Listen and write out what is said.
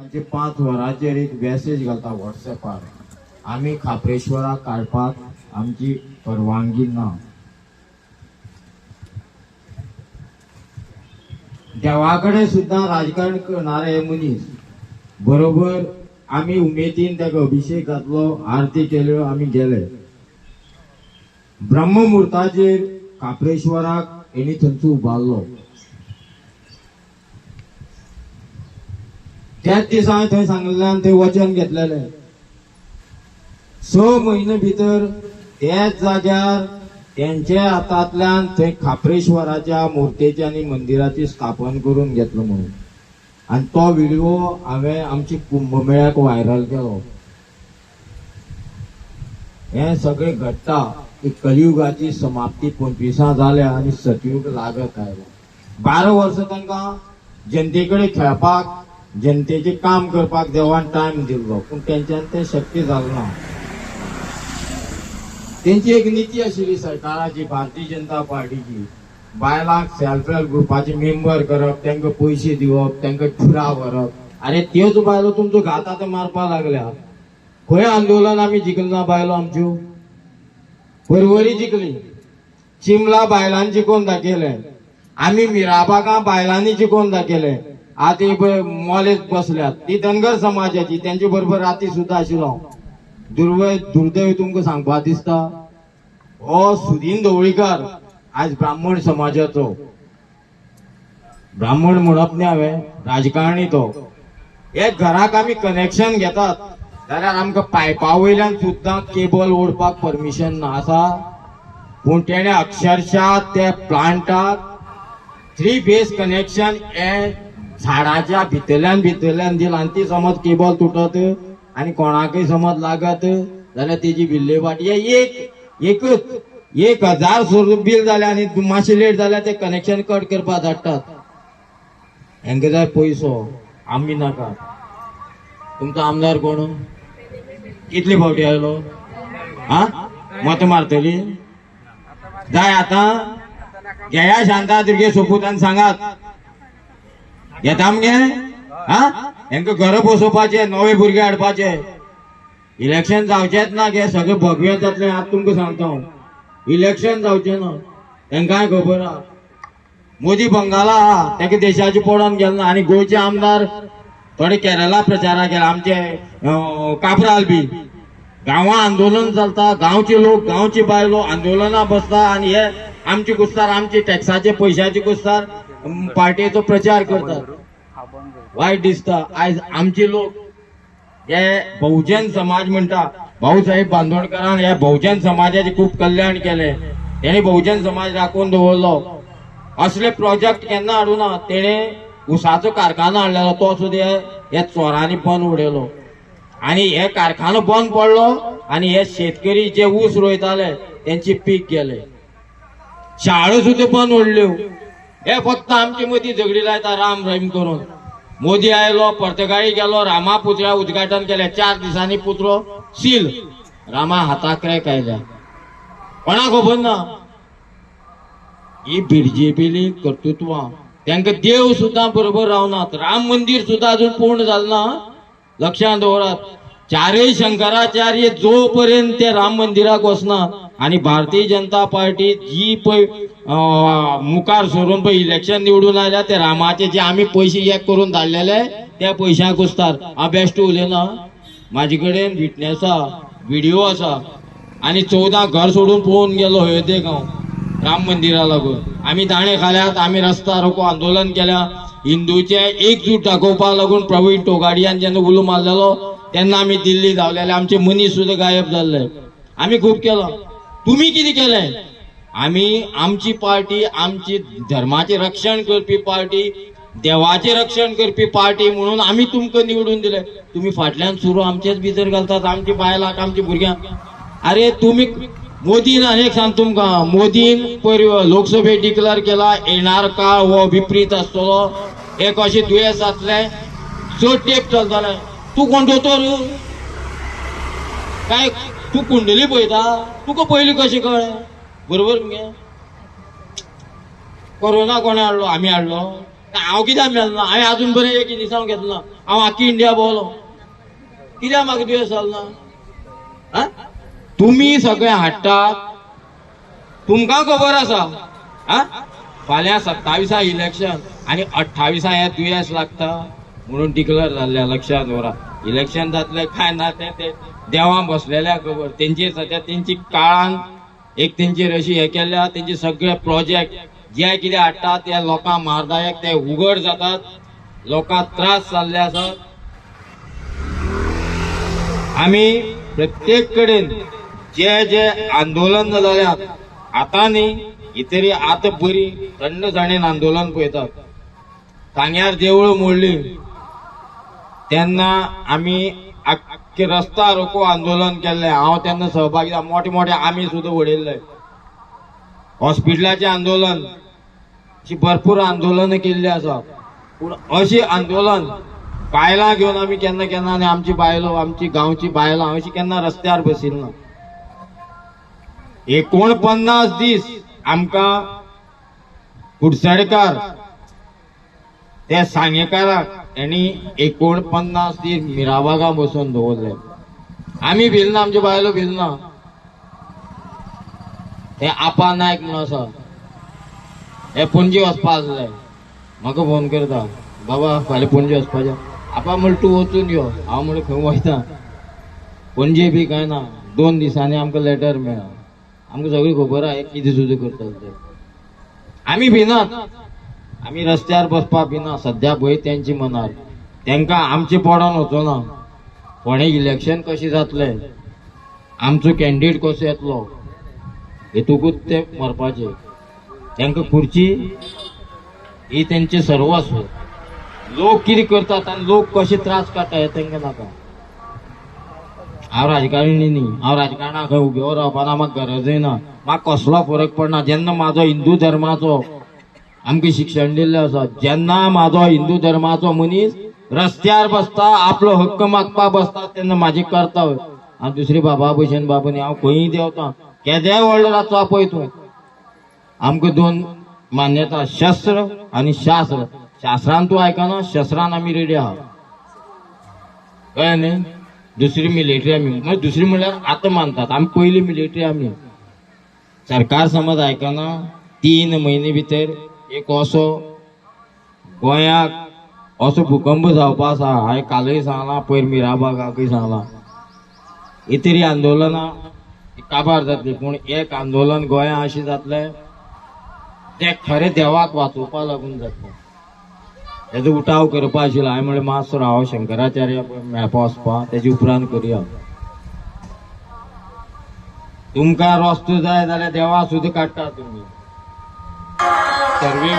5 वरांचेर एक मॅसेज घालता व्हॉट्सएपार, आम्ही खापरेश्वराक काडपाक आमची परवानगी ना. देवाकडे सुद्धा राजकारण करणारे मनीस बरोबर आम्ही उमेदीन त्याका अभिषेक घातलो, आरती केल्यो, आम्ही गेले. ब्रह्ममुहूर्ताचेर खापरेश्वराक हेणी थंयचो उबारलो. त्याच दिसा थंय सांगलेल्यान थंय वचन घेतलेले. 6 म्हयने भितर त्याच जाग्यार त्यांच्या हातांतल्यान थंय खापरेश्वराच्या मुर्तेची आनी मंदिराची स्थापन करून घेतलो म्हणून. आणि तो व्हिडिओ हांवें आमची कुंभमेळ्याक व्हायरल केलो. हे सगळे घडटा की कलियुगाची समाप्ती 25 जाल्या आणि सतयुग लागत आयलो. 12 वर्सां तांकां जनतेकडे खेळपाक, जनतेचे काम करपाक देवान टाइम दिल्लो, पूण तेंच्यान ते शक्य जालें ना. त्यांची एक नीती आशिल्ली सरकाराची, भारतीय जनता पार्टीची, बायलांक सेल्फ हेल्प ग्रुपाचे मेंबर करप, तांकां पयशे दिवप, तांकां टुरा व्हरप. अरे त्योच बायलो तुमचो घात मारपा लागल्या. खंय आंदोलन आमी जिखली ना बायलो आमच्यो? परवरी जिखली, चिमला बायलांनी जिखोवन दाखयले, आमी मिराबागा बायलांनी जिखोवन दाखयले. आतां पळय मोलेत बसल्यात, ती धनगर समाजाची, त्यांचे बरोबर राती सुद्धा आशिल्लो. दुर्दैव तुमकां सांगपाक दिसता, हो सुदीन ढवळीकर आज ब्राह्मण समाजाचो. ब्राह्मण म्हणप न्ही हांवें, राजकारणी तो. हे घराक आमी कनेक्शन घेतात जाल्यार आमकां पायपा वयल्यान सुद्धा केबल ओडपाक परमिशन ना आसा. पूण तेणे अक्षरशः त्या प्लांटाक 3 फेज कनेक्शन हे झाडाच्या भितरल्यान दिला. आनी ती समज केबल तुटत आणि कोणाकय समज लागत जाल्यार तेजी विल्हेवाट. एकच 1000 बिल जालें आनी मातशें लेट जाल्यार ते कनेक्शन कट करपाक धाडटात. हेंका जाय पयसो, आमी नाका. तुमचो आमदार कोण? कितले फावटी आयलो? मत मारतली? जाय आतां घेया शांतादुर्गे सोपूतान सांगात, येता मगे. हेंका घर बसोवपाचे, नवे भुरगे हाडपाचे. इलेक्शन जावचेच ना गे, सगळे भगवे जातले. आतां तुमकां सांगता हांव, इलेक्शन जावचे ना. तेंकांय खबर आहा मोदी बंगाला आहा, तेका देशाचे पडोवन गेलना. आनी गोंयचे आमदार थोडे केरला प्रचाराक गेले. आमचे कापराल बी गांवां आंदोलन चलता, गांवचे लोक, गांवची बायलो आंदोलनां बसता, आनी हे आमचे कुस्तार, आमचे टॅक्साचे पयशाचे कुस्तार पार्टीचो प्रचार करतात. वायट दिसता. आयज आमचे लोक हे बहुजन समाज म्हणटा, भाऊसाहेब बांदोडकरान हे बहुजन समाजाचे खूप कल्याण केले. तेणे बहुजन समाज राखून दवरलो. असले प्रोजेक्ट केन्ना हाडूना. तेणे उसाचो कारखानो हाडलेलो, तो सुद्धा हे चोरांनी बंद उडयलो. आणि हे कारखानो बंद पडलो आणि हे शेतकरी जे ऊस रोयताले त्यांचे पीक गेले. शाळो सुद्धा बंद उडल्यो. हे फक्त आमची मदीं झगडी लायता राम रहीम करून. मोदी आयलो, पर्तगाळी गेलो, रामा पुतळ्या उद्घाटन केले. 4 दिसांनी पुतळो सील. रामा हाताक क्रॅक आयल्या. कोणा खबर ना ही बीजेपीली कर्तृत्वां. तांकां देव सुद्धा बरोबर रावनात. राम मंदिर सुद्धा अजून पूर्ण जालें ना. लक्षात दवरात. 4 शंकराचार्य जोपर्यंत ते राम मंदिराक वचना आणि भारतीय जनता पार्टी जी पळय मुखार सरून पळय इलेक्शन निवडून आयल्या, ते रामाचे जे आमी पयशे एक करून धाडलेले त्या पयशांक कुस्तार. हांव बेश्ट उलयना, म्हाजे कडेन विटनेस आहा, व्हिडिओ आसा. आनी 14 घर सोडून पळोवन गेलो अयोध्येक हांव राम मंदिरा लागून. आमी दाणे खाल्यात, आमी रस्ता रोको आंदोलन केल्या. हिंदूचे एकजूट दाखोवपाक लागून प्रवीण तोगाडियान जेन्ना उलो मारलेलो तेन्ना आमी दिल्ली धांवलेले. आमचे मनीस सुद्धा गायब जाल्ले. आमी खूब केलो. तुम्ही कितें केलें? आमी आमची पार्टी, आमची धर्माचे रक्षण करपी पार्टी, देवाचे रक्षण करपी पार्टी म्हणून आमी तुमकां निवडून दिले. तुम्ही फाटल्यान सुरू आमचेच भितर घालतात, आमची बायलांक, आमची भुरग्यांक. अरे तुम्ही मोदीन अनेक सांग तुमकां, मोदीन लोकसभेक डिक्लेअर केला येणार काळ हो विपरीत आसतलो. एक अशें दुयेंस जातलें, चड तेंप चलतलें. तूं कोण दोतोर काय? तू कुंडली पळयता? तुका पयलीं कशें कळ्ळें? बरोबर मगे. कोरोना कोणे हाडलो? आमी हाडलो. हांव कित्याक मेलना हांवें अजून बरें एक दिसांक घेतला हांव आख्खी इंडिया भोंवलो कित्याक म्हाका दुयेंस जालना तुमी सगळे हाडटात तुमकां खबर आसा फाल्यां 27 इलेक्शन आनी 28 हे दुयेंस लागता म्हणून डिक्लेअर जाल्ले लक्षात दवरा इलेक्शन जातले काय ना ते देवा बसलेल्या खबर तेंची सध्या तेंची काळान एक तेंचेर अशी हे केल्या तेंचे सगळे प्रोजेक्ट जे कितें हाडटात ते लोकांक मारदायक ते उघड जातात लोकांक त्रास जाल्ले आसात आमी प्रत्येक कडेन जे आंदोलन जाल्यात आता न्ही ही तरी आतां बरी थंडसाणेन आंदोलन पळयतात सांग्यार देवळां मोडली तेन्ना आमी आख्खे रस्ता रोको आंदोलन केल्लें हांव तेन्ना सहभागी मोठे मोठे आमी सुद्दां उडयल्ले हॉस्पिटलाचें आंदोलन अशी भरपूर आंदोलनां केल्ली आसा पूण अशी आंदोलन बायलां घेवन आमी केन्ना केन्ना आनी आमची बायलो आमची गांवची बायलां अशी केन्ना रस्त्यार बसिल्ना 49 दीस आमकां कुडचडेकार त्या सांगेकाराक यांनी 49 दीस मिराबागा बसून दवरले आमी भिलना आमच्यो बायलो भिलना ते आपा नायक म्हणून आसा हे पणजे वचपा आसले म्हाका फोन करता बाबा फाल्यां पणजे वचपाचें आपा म्हणलें तूं वचून यो हांव म्हणलें खंय वयता पणजे बी कांय ना 2 दिसांनी आमकां लेटर मेळ्ळा आमकां सगळी खबर आहा कितें सुद्दां करता ते आमी भिनात आमी रस्त्यार बसपाक भिना सध्या भंय तेंची मनार तेंकां आमचे पडोन वचोना फोणे इलेक्शन कशें जातलें आमचो कॅन्डिडेट कसो येतलो हेतूकूच ते मरपाचे तेंकां खुर्ची ही तेंचे सर्वस्व लोक कितें करतात आनी लोक कशे त्रास काडटा हे तेंकां नाका हांव राजकारणी न्ही हांव राजकारणाक खंय उबो रावपाना म्हाका गरजूय ना म्हाका कसलो फरक पडना जेन्ना म्हाजो हिंदू धर्माचो आमकां शिक्षण दिल्लें आसा जेन्ना म्हाजो हिंदू धर्माचो मनीस रस्त्यार बसता आपलो हक्क मागपाक बसता तेन्ना म्हाजें कर्तव्य हांव दुसरी बाबा भशेन बाबा न्ही हांव खंयी देंवता केदेंय व्हडलो रातचो आपय तूं आमकां 2 मान्यता शस्त्र आनी शास्त्र शास्त्रान तूं आयकना शस्त्रान आमी रेडी आहा कळ्ळें न्ही दुसरी मिलिटरी आमी दुसरी म्हणल्यार आतां मानतात आमी पयली मिलिटरी आमी सरकार समज आयकना 3 म्हयने भितर एक असो गोंयाक असो भुकंप जावपा आसा हांवें कालय सांगलां पयर मिराबागाकय सांगलां ही तरी आंदोलनां काबार जातली पूण एक आंदोलन गोंया अशें जातलें तें खरें देवाक वाचोवपा लागून जातलें तेजो उठाव करपा आशिल्लो हांवें म्हणलें मातसो राव शंकराचार्य मेळपा वचपा तेजे उपरांत करया तुमकां रस्तो जाय जाल्यार देवा सुद्दां काडटा तुमी सर्वे